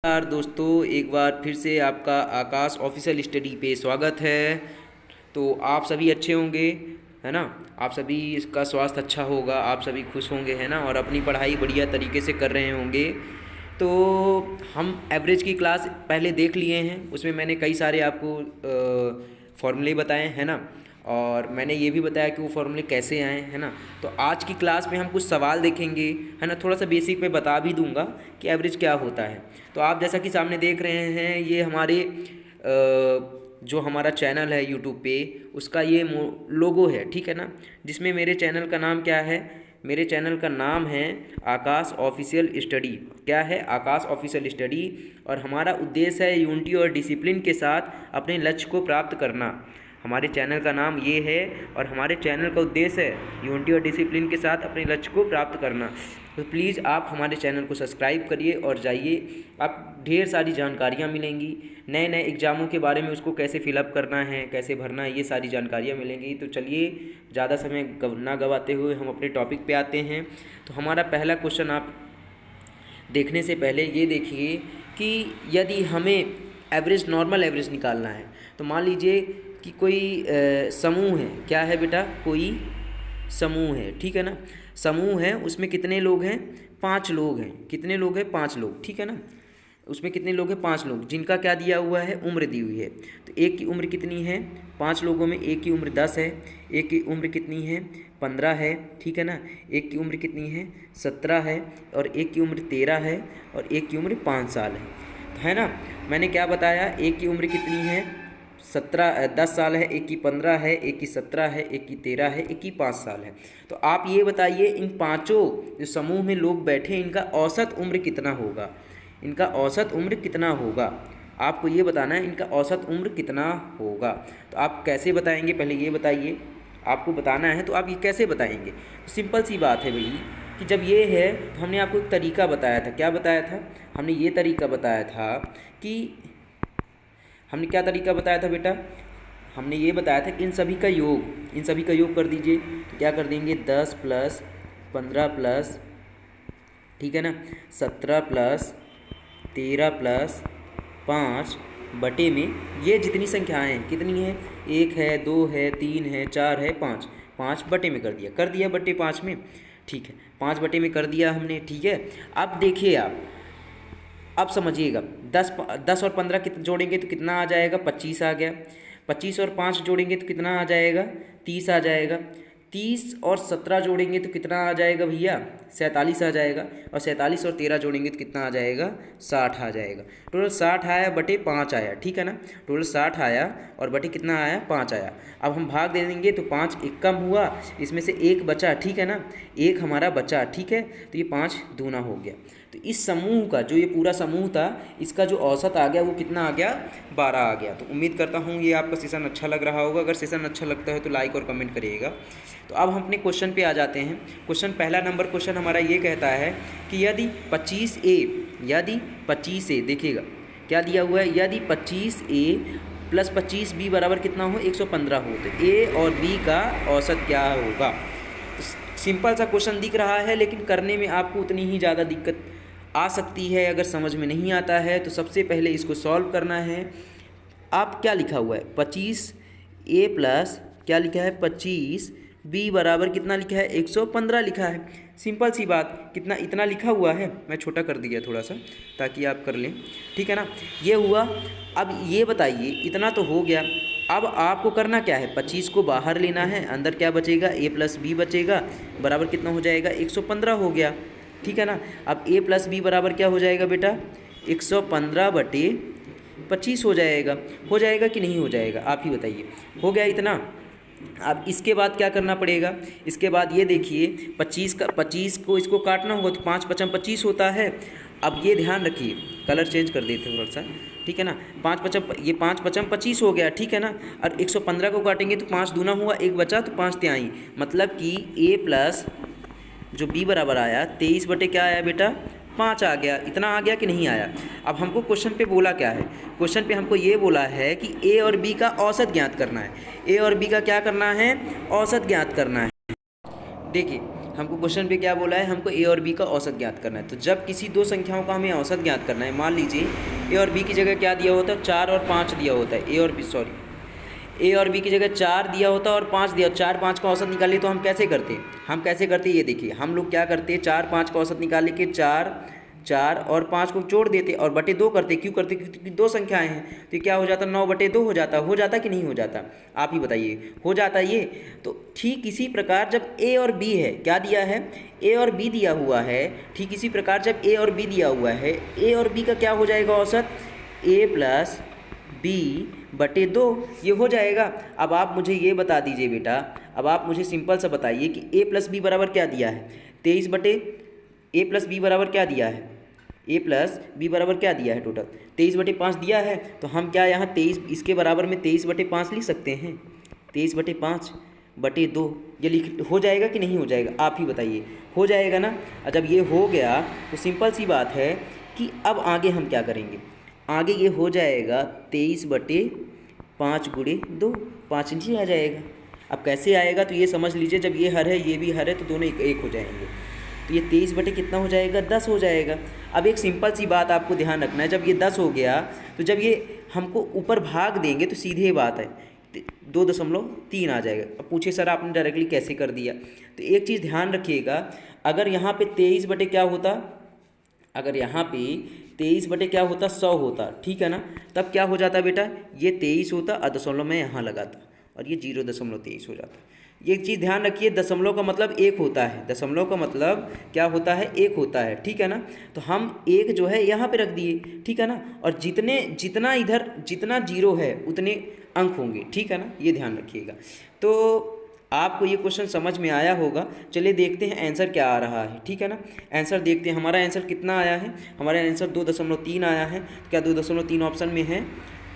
नमस्कार दोस्तों, एक बार फिर से आपका आकाश ऑफिशियल स्टडी पे स्वागत है। तो आप सभी अच्छे होंगे, है ना। आप सभी का स्वास्थ्य अच्छा होगा, आप सभी खुश होंगे, है ना, और अपनी पढ़ाई बढ़िया तरीके से कर रहे होंगे। तो हम एवरेज की क्लास पहले देख लिए हैं, उसमें मैंने कई सारे आपको फॉर्मूले बताए हैं ना, और मैंने ये भी बताया कि वो फॉर्मूले कैसे आए, है ना। तो आज की क्लास में हम कुछ सवाल देखेंगे, है ना। थोड़ा सा बेसिक में बता भी दूंगा कि एवरेज क्या होता है। तो आप जैसा कि सामने देख रहे हैं, ये हमारे जो हमारा चैनल है यूट्यूब पे, उसका ये लोगो है, ठीक है ना। जिसमें मेरे चैनल का नाम क्या है, मेरे चैनल का नाम है आकाश ऑफिशियल स्टडी। क्या है? आकाश ऑफिशियल स्टडी। और हमारा उद्देश्य है यूनिटी और डिसिप्लिन के साथ अपने लक्ष्य को प्राप्त करना। हमारे चैनल का नाम ये है और हमारे चैनल का उद्देश्य है यूनिटी और डिसिप्लिन के साथ अपने लक्ष्य को प्राप्त करना। तो प्लीज़ आप हमारे चैनल को सब्सक्राइब करिए और जाइए, आप ढेर सारी जानकारियाँ मिलेंगी। नए नए एग्ज़ामों के बारे में उसको कैसे फिलअप करना है, कैसे भरना है, ये सारी जानकारियाँ मिलेंगी। तो चलिए ज़्यादा समय ना गवाते हुए हम अपने टॉपिक पे आते हैं। तो हमारा पहला क्वेश्चन आप देखने से पहले ये देखिए कि यदि हमें एवरेज, नॉर्मल एवरेज निकालना है, तो मान लीजिए कि कोई समूह है। क्या है बेटा? कोई समूह है, ठीक है ना। समूह है, उसमें कितने लोग हैं? 5 लोग हैं। कितने लोग हैं? 5 लोग, ठीक है ना। उसमें कितने लोग हैं? 5 लोग, जिनका क्या दिया हुआ है? उम्र दी हुई है। तो एक की उम्र कितनी है? 5 लोगों में एक की उम्र 10 है, एक की उम्र कितनी है? 15 है, ठीक है ना। एक की उम्र कितनी है? 17 है, और एक की उम्र 13 है, और एक की उम्र 5 साल है ना। मैंने क्या बताया? एक की उम्र कितनी है? 10 साल है, एक की 15 है, एक की 17 है, एक की 13 है, एक की 5 साल है। तो आप ये बताइए, इन पांचों जो समूह में लोग बैठे, इनका औसत उम्र कितना होगा? इनका औसत उम्र कितना होगा? आपको ये बताना है, इनका औसत उम्र कितना होगा। तो आप कैसे बताएंगे, पहले ये बताइए। आपको बताना है तो आप ये कैसे बताएंगे? तो सिंपल सी बात है भाई, कि जब ये है तो हमने आपको एक तरीका बताया था। क्या बताया था? हमने ये तरीका बताया था कि हमने क्या तरीका बताया था बेटा? हमने ये बताया था कि इन सभी का योग कर दीजिए। तो क्या कर देंगे? 10 प्लस 15 प्लस, ठीक है ना, 17 प्लस 13 प्लस 5 बटे में ये जितनी संख्याएं हैं, कितनी है? 1 है, 2 है, 3 है, 4 है, 5। 5 बटे में कर दिया बटे 5 में, ठीक है। 5 बटे में कर दिया हमने, ठीक है। अब देखिए आप, अब समझिएगा, 10 और 15 जोड़ेंगे तो कितना आ जाएगा? 25 आ गया। 25 और 5 जोड़ेंगे तो कितना आ जाएगा? 30 आ जाएगा। 30 और 17 जोड़ेंगे तो कितना आ जाएगा भैया? 47 आ जाएगा। और 47 और 13 जोड़ेंगे तो कितना आ जाएगा? 60 आ जाएगा। टोटल 60 आया बटे 5 आया, ठीक है ना। टोटल 60 आया और बटे कितना आया? 5 आया। अब हम भाग दे देंगे तो 5 एक कम हुआ, इसमें से एक बचा, ठीक है ना। एक हमारा बचा, ठीक है। तो ये 5 दूना हो गया। तो इस समूह का, जो ये पूरा समूह था, इसका जो औसत आ गया वो कितना आ गया? 12 आ गया। तो उम्मीद करता हूँ ये आपका सेशन अच्छा लग रहा होगा। अगर सेशन अच्छा लगता है तो लाइक और कमेंट करिएगा। तो अब हम अपने क्वेश्चन पे आ जाते हैं। क्वेश्चन, पहला नंबर क्वेश्चन हमारा ये कहता है कि यदि 25A देखिएगा क्या दिया हुआ है। यदि 25A प्लस 25B बराबर कितना हो? 115 हो, तो A और B का औसत क्या होगा? तो सिंपल सा क्वेश्चन दिख रहा है, लेकिन करने में आपको उतनी ही ज़्यादा दिक्कत आ सकती है। अगर समझ में नहीं आता है तो सबसे पहले इसको सॉल्व करना है। आप क्या लिखा हुआ है? 25A प्लस क्या लिखा है? 25B बराबर कितना लिखा है? 115 लिखा है। सिंपल सी बात, कितना इतना लिखा हुआ है। मैं छोटा कर दिया थोड़ा सा ताकि आप कर लें, ठीक है ना। ये हुआ। अब ये बताइए, इतना तो हो गया। अब आपको करना क्या है? 25 को बाहर लेना है, अंदर क्या बचेगा? A प्लस B बचेगा, बराबर कितना हो जाएगा? 115 हो गया, ठीक है ना। अब A प्लस B बराबर क्या हो जाएगा बेटा? 115 बटे 25 हो जाएगा। हो जाएगा कि नहीं हो जाएगा? आप ही बताइए। हो गया इतना। अब इसके बाद क्या करना पड़ेगा? इसके बाद ये देखिए, 25 को इसको काटना होगा, तो 5 पचम 25 होता है। अब ये ध्यान रखिए, कलर चेंज कर देते हैं थोड़ा सा, ठीक है ना। 5 पचम 25 हो गया, ठीक है ना। और 115 को काटेंगे तो 5 दूना हुआ, एक बचा तो 5 तिहाई, मतलब कि A प्लस जो B बराबर आया 23 बटे क्या आया बेटा? 5 आ गया। इतना आ गया कि नहीं आया? अब हमको क्वेश्चन पे बोला क्या है? क्वेश्चन पे हमको ये बोला है कि A और B का औसत ज्ञात करना है। A और B का क्या करना है? औसत ज्ञात करना है। देखिए, हमको क्वेश्चन पे क्या बोला है, हमको ए और बी का औसत ज्ञात करना है। तो जब किसी दो संख्याओं का हमें औसत ज्ञात करना है, मान लीजिए ए और बी की जगह क्या दिया होता है, 4 और 5 दिया होता है, ए और बी की जगह 4 दिया होता है और 5 दिया, 4 5 का औसत निकालिए तो हम कैसे करते हैं, ये देखिए हम लोग क्या करते हैं, 4 5 का औसत निकालने के 4 4 और 5 को जोड़ देते और बटे 2 करते। क्यों करते, क्योंकि दो संख्याएं हैं, तो क्या हो जाता, 9/2 हो जाता कि नहीं हो जाता, आप ही बताइए, हो जाता ये। तो ठीक इसी प्रकार जब ए और बी है, क्या दिया है, ए और बी दिया हुआ है, ठीक इसी प्रकार जब ए और बी दिया हुआ है, ए और बी का क्या हो जाएगा औसत, a प्लस बी बटे 2, ये हो जाएगा। अब आप मुझे ये बता दीजिए बेटा, अब आप मुझे सिंपल सा बताइए कि a प्लस बी बराबर क्या दिया है, 23 बटे a प्लस बी बराबर क्या दिया है, a प्लस बी बराबर क्या दिया है, टोटल 23/5 दिया है। तो हम क्या यहाँ 23 इसके बराबर में 23/5 लिख सकते हैं, 23/5/2, ये लिख हो जाएगा कि नहीं हो जाएगा, आप ही बताइए, हो जाएगा ना। और जब ये हो गया तो सिंपल सी बात है कि अब आगे हम क्या करेंगे, आगे ये हो जाएगा 23/5 गुणे 2, 5 नीचे आ जाएगा। अब कैसे आएगा तो ये समझ लीजिए, जब ये हर है ये भी हर है तो दोनों एक हो जाएंगे, तो ये 23 बटे कितना हो जाएगा, 10 हो जाएगा। अब एक सिंपल सी बात आपको ध्यान रखना है, जब ये 10 हो गया तो जब ये हमको ऊपर भाग देंगे तो सीधे बात है 2.3 आ जाएगा। अब पूछे सर आपने डायरेक्टली कैसे कर दिया, तो एक चीज़ ध्यान रखिएगा, अगर यहाँ पे 23 बटे क्या होता, अगर यहाँ पे 23 बटे क्या होता, 100 होता, ठीक है ना, तब क्या हो जाता बेटा, ये 23 होता और दशमलव में यहाँ लगाता और ये 0.23 हो जाता। ये चीज़ ध्यान रखिए, दशमलव का मतलब एक होता है, दशमलव का मतलब क्या होता है, एक होता है, ठीक है ना। तो हम एक जो है यहाँ पे रख दिए, ठीक है ना, और जितना इधर जितना जीरो है उतने अंक होंगे, ठीक है ना, ये ध्यान रखिएगा। तो आपको ये क्वेश्चन समझ में आया होगा। चलिए देखते हैं आंसर क्या आ रहा है, ठीक है ना। आंसर देखते हैं, हमारा आंसर कितना आया है, हमारा आंसर 2.3 आया है। क्या 2.3 ऑप्शन में है,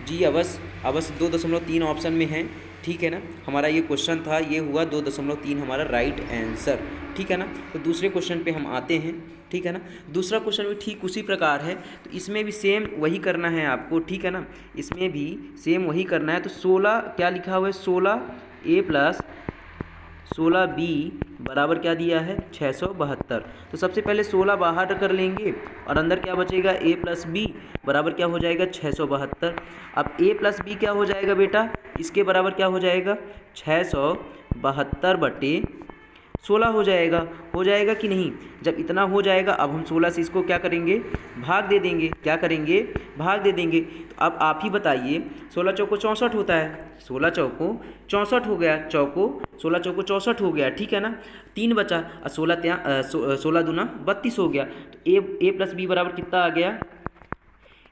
जी अवश्य 2.3 ऑप्शन में है, ठीक है ना। हमारा ये क्वेश्चन था, ये हुआ 2.3 हमारा राइट आंसर, ठीक है ना। तो दूसरे क्वेश्चन पे हम आते हैं, ठीक है ना। दूसरा क्वेश्चन भी ठीक उसी प्रकार है, तो इसमें भी सेम वही करना है आपको, ठीक है ना, इसमें भी सेम वही करना है। तो 16 क्या लिखा हुआ है, 16a प्लस 16b बराबर क्या दिया है, 672। तो सबसे पहले 16 बाहर कर लेंगे और अंदर क्या बचेगा, a प्लस बी बराबर क्या हो जाएगा, 672। अब a प्लस बी क्या हो जाएगा बेटा, इसके बराबर क्या हो जाएगा, 672 बटे 16 हो जाएगा कि नहीं। जब इतना हो जाएगा, अब हम 16 से इसको क्या करेंगे, भाग दे देंगे, क्या करेंगे, भाग दे देंगे। तो अब आप ही बताइए, 16 चौको 64 होता है, 16 चौको 64 हो गया, 16 चौको 64 हो गया, ठीक है ना। 3 बचा और 16 दूना 32 हो गया। तो ए प्लस बी बराबर कितना आ गया,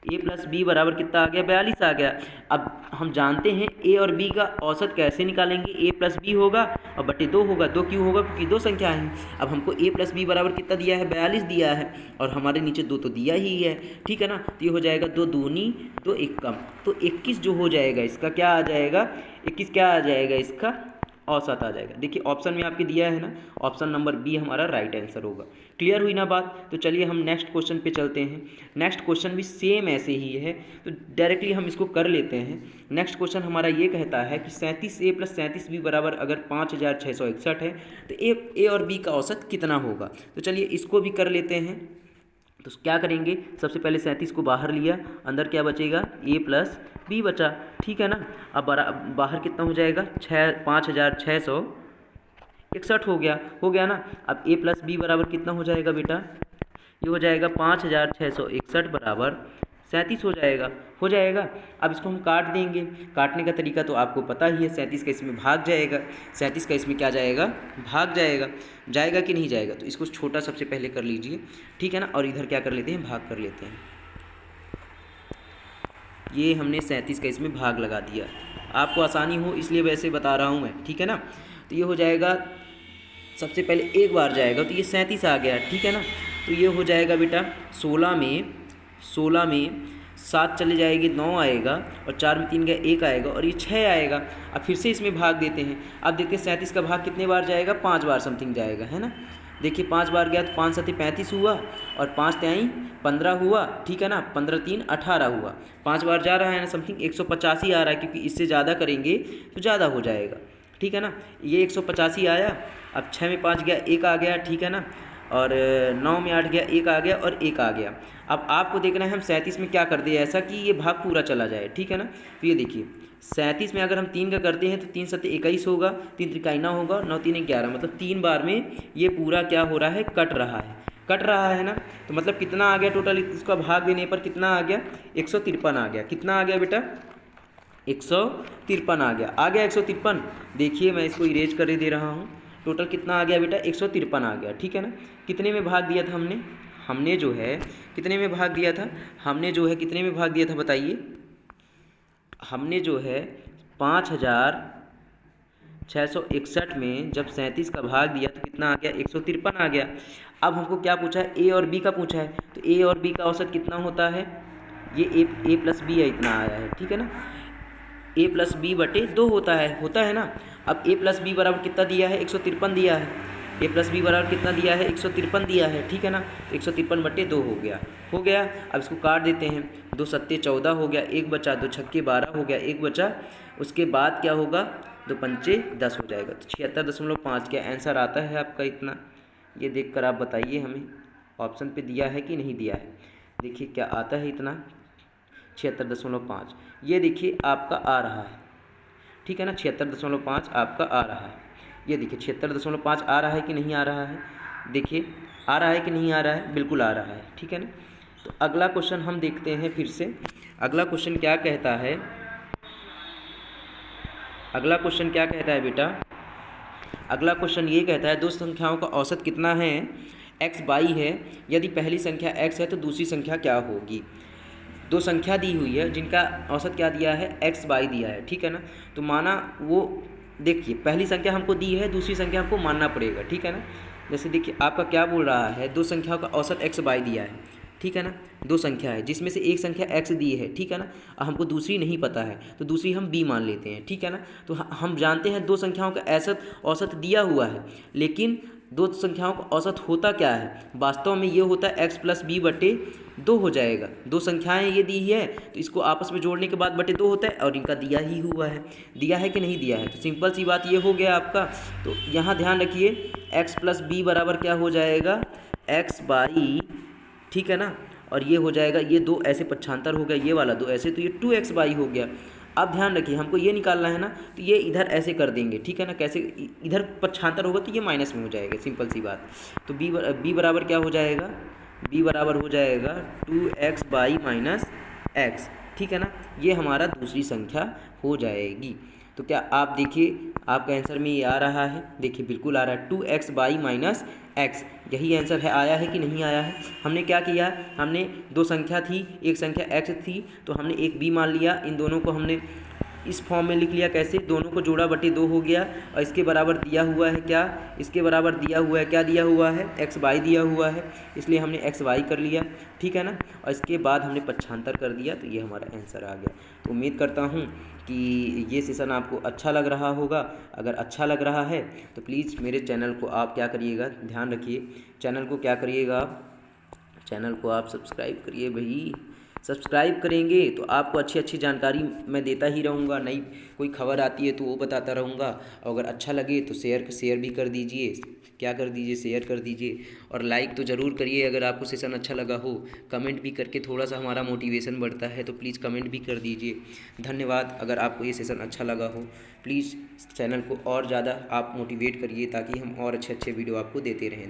a प्लस बी बराबर कितना आ गया, 42 आ गया। अब हम जानते हैं a और b का औसत कैसे निकालेंगे, a प्लस बी होगा और बटे 2 होगा। 2 क्यों होगा, क्योंकि दो संख्या हैं। अब हमको a प्लस बी बराबर कितना दिया है, 42 दिया है और हमारे नीचे 2 तो दिया ही है, ठीक है ना। तो ये हो जाएगा 2 दूनी 2 एक कम, तो 21 जो हो जाएगा इसका क्या आ जाएगा, 21 क्या आ जाएगा, इसका औसत आ जाएगा। देखिए ऑप्शन में आपके दिया है ना, ऑप्शन नंबर बी हमारा राइट आंसर होगा। क्लियर हुई ना बात। तो चलिए हम नेक्स्ट क्वेश्चन पे चलते हैं। नेक्स्ट क्वेश्चन भी सेम ऐसे ही है, तो डायरेक्टली हम इसको कर लेते हैं। नेक्स्ट क्वेश्चन हमारा ये कहता है कि 37a प्लस 37b बराबर अगर 5661 है तो ए और बी का औसत कितना होगा। तो चलिए इसको भी कर लेते हैं। तो क्या करेंगे, सबसे पहले 37 को बाहर लिया, अंदर क्या बचेगा, a प्लस बी बचा, ठीक है ना। अब बाहर कितना हो जाएगा, 5661 हो गया ना। अब a प्लस बी बराबर कितना हो जाएगा बेटा, ये हो जाएगा 5661 बराबर 37 हो जाएगा। अब इसको हम काट देंगे, काटने का तरीका तो आपको पता ही है, 37 का इसमें भाग जाएगा, 37 का इसमें क्या जाएगा, भाग जाएगा कि नहीं जाएगा। तो इसको छोटा सबसे पहले कर लीजिए, ठीक है ना, और इधर क्या कर लेते हैं, भाग कर लेते हैं। ये हमने 37 का इसमें भाग लगा दिया, आपको आसानी हो इसलिए वैसे बता रहा हूँ मैं, ठीक है ना। तो ये हो जाएगा, सबसे पहले एक बार जाएगा तो ये 37 आ गया, ठीक है ना। तो ये हो जाएगा बेटा 16 में 7 चले जाएगी, 9 आएगा और 4 में 3 गया 1 आएगा और ये 6 आएगा। अब फिर से इसमें भाग देते हैं। अब देखते हैं 37 का भाग कितने बार जाएगा, 5 बार समथिंग जाएगा, है ना। देखिए 5 बार गया तो 5 7 35 हुआ और 5 3 15 हुआ, ठीक है ना, 15 3 18 हुआ। 5 बार जा रहा है ना, समथिंग 185 आ रहा है, क्योंकि इससे ज़्यादा करेंगे तो ज़्यादा हो जाएगा। ठीक है ना। ये 185 आया, अब 6 में 5 गया, 1 आ गया, ठीक है ना। और 9 में 8 गया, 1 आ गया और 1 आ गया। अब आपको देखना है हम 37 में क्या कर दें ऐसा कि ये भाग पूरा चला जाए, ठीक है ना। तो ये देखिए 37 में अगर हम 3 का करते हैं तो 3 सत्ते 21 होगा, 3 त्रिकाई 9 होगा, 9 तीन 11, मतलब 3 बार में ये पूरा क्या हो रहा है, कट रहा है, कट रहा है ना। तो मतलब कितना आ गया टोटल, इसका भाग देने पर कितना आ गया, 153 आ गया। कितना आ गया बेटा, 153 आ गया 153। देखिए मैं इसको इरेज कर दे रहा हूँ। टोटल कितना आ गया बेटा, 153 आ गया, ठीक है ना। कितने में भाग दिया था हमने, हमने जो है कितने में भाग दिया था, हमने जो है कितने में भाग दिया था बताइए। हमने जो है 5661 में जब 37 का भाग दिया तो कितना आ गया, 153 आ गया। अब हमको क्या पूछा है, ए और बी का पूछा है, तो ए और बी का औसत कितना होता है, ये ए प्लस बी है, इतना आया है, ठीक है ना। ए प्लस बी बटे 2 होता है ना। अब ए प्लस बी बराबर कितना दिया है, 153 दिया है। ए प्लस बी बराबर कितना दिया है, 153 दिया है, ठीक है ना। तो 153 बटे 2 हो गया। अब इसको काट देते हैं, 2 सत्ते 14 हो गया, 1 बचा, 2 छक्के 12 हो गया, 1 बचा। उसके बाद क्या होगा, 2 पंचे 10 हो जाएगा, तो 76.5 क्या आंसर आता है आपका इतना। ये देखकर आप बताइए हमें, ऑप्शन पे दिया है कि नहीं दिया है। देखिए क्या आता है इतना, 76.5। ये देखिए आपका आ रहा है, ठीक है ना। 76.5 आपका आ रहा है। ये देखिए 76.5 आ रहा है कि नहीं आ रहा है, देखिए आ रहा है कि नहीं आ रहा है, बिल्कुल आ रहा है, ठीक है ना। तो अगला क्वेश्चन हम देखते हैं फिर से। अगला क्वेश्चन क्या कहता है, अगला क्वेश्चन क्या कहता है बेटा, अगला क्वेश्चन ये कहता है दो संख्याओं का औसत कितना है, x बाई है, यदि पहली संख्या x है तो दूसरी संख्या क्या होगी। दो संख्या दी हुई है जिनका औसत क्या दिया है, x बाई दिया है, ठीक है ना। तो माना वो देखिए पहली संख्या हमको दी है, दूसरी संख्या हमको मानना पड़ेगा, ठीक है ना। जैसे देखिए आपका क्या बोल रहा है, दो संख्याओं का औसत x बाई दिया है, ठीक है ना। दो संख्या है जिसमें से एक संख्या x दी है, ठीक है ना। हमको दूसरी नहीं पता है तो दूसरी हम b मान लेते हैं, ठीक है ना। तो हम जानते हैं दो संख्याओं का औसत दिया हुआ है, लेकिन दो संख्याओं का औसत होता क्या है, वास्तव में ये होता है x प्लस बी बटे 2 हो जाएगा। दो संख्याएं ये दी है तो इसको आपस में जोड़ने के बाद बटे 2 होता है, और इनका दिया ही हुआ है, दिया है कि नहीं दिया है। तो सिंपल सी बात ये हो गया आपका। तो यहाँ ध्यान रखिए x प्लस बी बराबर क्या हो जाएगा, x बाई, ठीक है ना। और ये हो जाएगा, ये दो ऐसे पक्षांतर हो गया, ये वाला दो ऐसे, तो ये 2x बाई हो गया। अब ध्यान रखिए हमको ये निकालना है ना, तो ये इधर ऐसे कर देंगे, ठीक है ना। कैसे, इधर पक्षांतर होगा तो ये माइनस में हो जाएगा, सिंपल सी बात। तो b बराबर क्या हो जाएगा, b बराबर हो जाएगा 2x बाई माइनस x, ठीक है ना। ये हमारा दूसरी संख्या हो जाएगी। तो क्या आप देखिए आपका आंसर में ये आ रहा है, देखिए बिल्कुल आ रहा है, 2x बाई माइनस x, यही आंसर है। आया है कि नहीं आया है। हमने क्या किया, हमने दो संख्या थी, एक संख्या x थी तो हमने एक b मान लिया, इन दोनों को हमने इस फॉर्म में लिख लिया, कैसे, दोनों को जोड़ा बटे 2 हो गया। और इसके बराबर दिया हुआ है क्या, इसके बराबर दिया हुआ है, क्या दिया हुआ है, x बाई दिया हुआ है, इसलिए हमने x बाई कर लिया, ठीक है ना। और इसके बाद हमने पक्षांतर कर दिया, तो ये हमारा आंसर आ गया। तो उम्मीद करता हूँ कि ये सेशन आपको अच्छा लग रहा होगा। अगर अच्छा लग रहा है तो प्लीज़ मेरे चैनल को आप क्या करिएगा, ध्यान रखिए, चैनल को क्या करिएगा आप, चैनल को आप सब्सक्राइब करिए भाई। सब्सक्राइब करेंगे तो आपको अच्छी अच्छी जानकारी मैं देता ही रहूँगा, नई कोई खबर आती है तो वो बताता रहूँगा। और अगर अच्छा लगे तो शेयर भी कर दीजिए, क्या कर दीजिए, शेयर कर दीजिए। और लाइक तो ज़रूर करिए अगर आपको सेशन अच्छा लगा हो। कमेंट भी करके थोड़ा सा हमारा मोटिवेशन बढ़ता है, तो प्लीज़ कमेंट भी कर दीजिए। धन्यवाद। अगर आपको ये सेशन अच्छा लगा हो प्लीज़ चैनल को और ज़्यादा आप मोटिवेट करिए, ताकि हम और अच्छे अच्छे वीडियो आपको देते रहें।